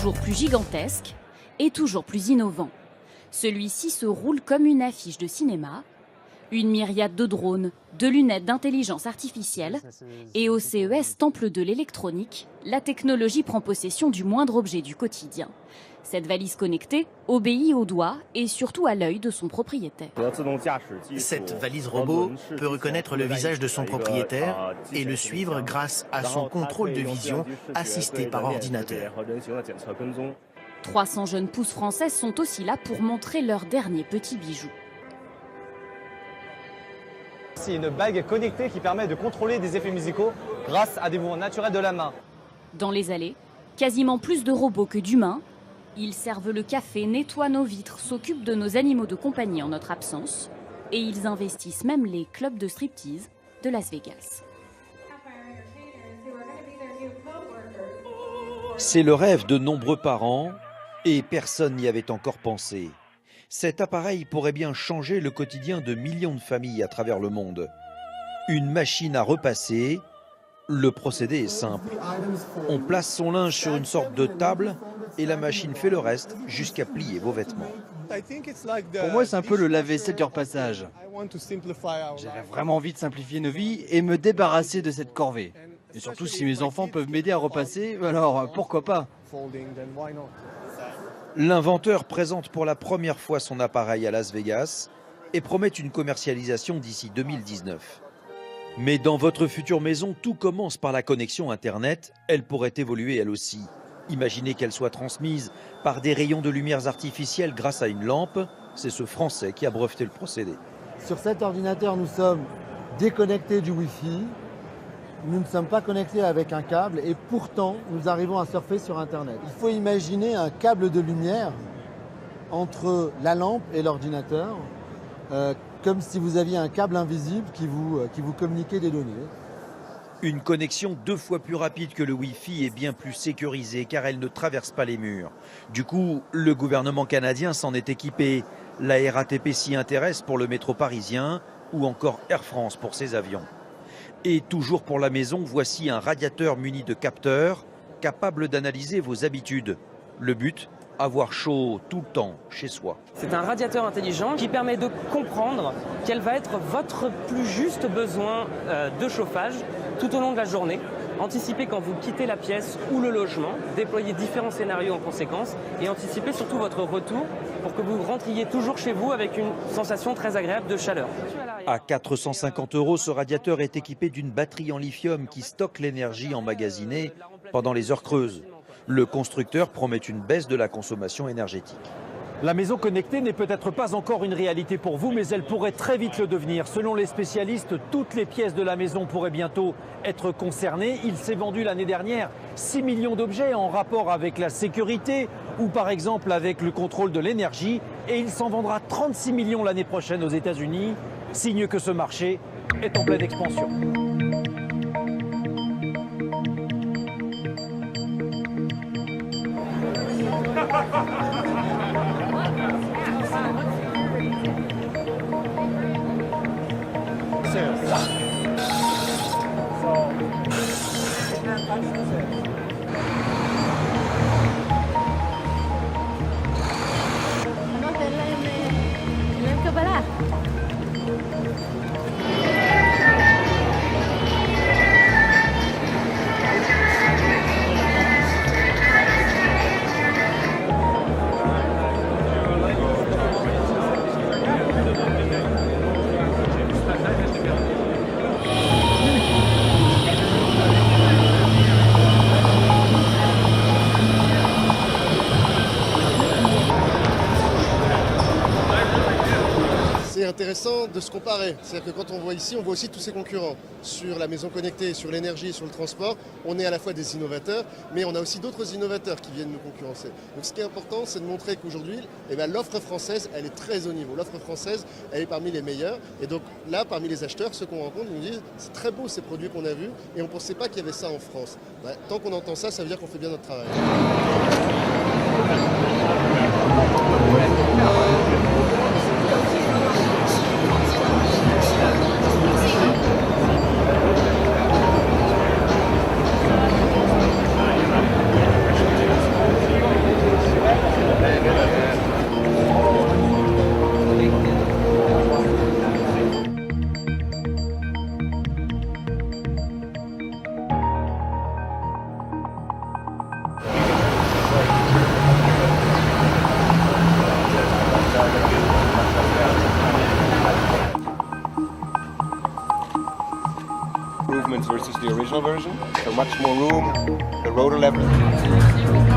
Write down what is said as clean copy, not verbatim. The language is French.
toujours plus gigantesque et toujours plus innovant. Celui-ci se roule comme une affiche de cinéma. Une myriade de drones, de lunettes d'intelligence artificielle et au CES Temple de l'électronique, la technologie prend possession du moindre objet du quotidien. Cette valise connectée obéit au doigt et surtout à l'œil de son propriétaire. Cette valise robot peut reconnaître le visage de son propriétaire et le suivre grâce à son contrôle de vision assisté par ordinateur. 300 jeunes pousses françaises sont aussi là pour montrer leurs derniers petits bijoux. C'est une bague connectée qui permet de contrôler des effets musicaux grâce à des mouvements naturels de la main. Dans les allées, quasiment plus de robots que d'humains. Ils servent le café, nettoient nos vitres, s'occupent de nos animaux de compagnie en notre absence. Et ils investissent même les clubs de striptease de Las Vegas. C'est le rêve de nombreux parents et personne n'y avait encore pensé. Cet appareil pourrait bien changer le quotidien de millions de familles à travers le monde. Une machine à repasser. Le procédé est simple. On place son linge sur une sorte de table et la machine fait le reste jusqu'à plier vos vêtements. Pour moi, c'est un peu le lave-vaisselle du repassage. J'avais vraiment envie de simplifier nos vies et me débarrasser de cette corvée. Et surtout, si mes enfants peuvent m'aider à repasser, alors pourquoi pas? L'inventeur présente pour la première fois son appareil à Las Vegas et promet une commercialisation d'ici 2019. Mais dans votre future maison, tout commence par la connexion Internet. Elle pourrait évoluer elle aussi. Imaginez qu'elle soit transmise par des rayons de lumière artificielle grâce à une lampe. C'est ce Français qui a breveté le procédé. Sur cet ordinateur, nous sommes déconnectés du Wi-Fi. Nous ne sommes pas connectés avec un câble et pourtant, nous arrivons à surfer sur Internet. Il faut imaginer un câble de lumière entre la lampe et l'ordinateur, comme si vous aviez un câble invisible qui vous communiquait des données. Une connexion 2 fois plus rapide que le Wi-Fi et bien plus sécurisée car elle ne traverse pas les murs. Du coup, le gouvernement canadien s'en est équipé. La RATP s'y intéresse pour le métro parisien ou encore Air France pour ses avions. Et toujours pour la maison, voici un radiateur muni de capteurs capable d'analyser vos habitudes. Le but, avoir chaud tout le temps chez soi. C'est un radiateur intelligent qui permet de comprendre quel va être votre plus juste besoin de chauffage tout au long de la journée. Anticiper quand vous quittez la pièce ou le logement, déployer différents scénarios en conséquence et anticiper surtout votre retour pour que vous rentriez toujours chez vous avec une sensation très agréable de chaleur. À 450 €, ce radiateur est équipé d'une batterie en lithium qui stocke l'énergie emmagasinée pendant les heures creuses. Le constructeur promet une baisse de la consommation énergétique. La maison connectée n'est peut-être pas encore une réalité pour vous, mais elle pourrait très vite le devenir. Selon les spécialistes, toutes les pièces de la maison pourraient bientôt être concernées. Il s'est vendu l'année dernière 6 millions d'objets en rapport avec la sécurité ou par exemple avec le contrôle de l'énergie. Et il s'en vendra 36 millions l'année prochaine aux États-Unis, signe que ce marché est en pleine expansion. C'est intéressant de se comparer. C'est-à-dire que quand on voit ici, on voit aussi tous ses concurrents. Sur la maison connectée, sur l'énergie, sur le transport, on est à la fois des innovateurs, mais on a aussi d'autres innovateurs qui viennent nous concurrencer. Donc ce qui est important, c'est de montrer qu'aujourd'hui, l'offre française, elle est très haut niveau. L'offre française, elle est parmi les meilleures. Et donc là, parmi les acheteurs, ceux qu'on rencontre, ils nous disent c'est très beau ces produits qu'on a vus et on ne pensait pas qu'il y avait ça en France. Ouais, tant qu'on entend ça, ça veut dire qu'on fait bien notre travail. the original version, so much more room, the rotor level.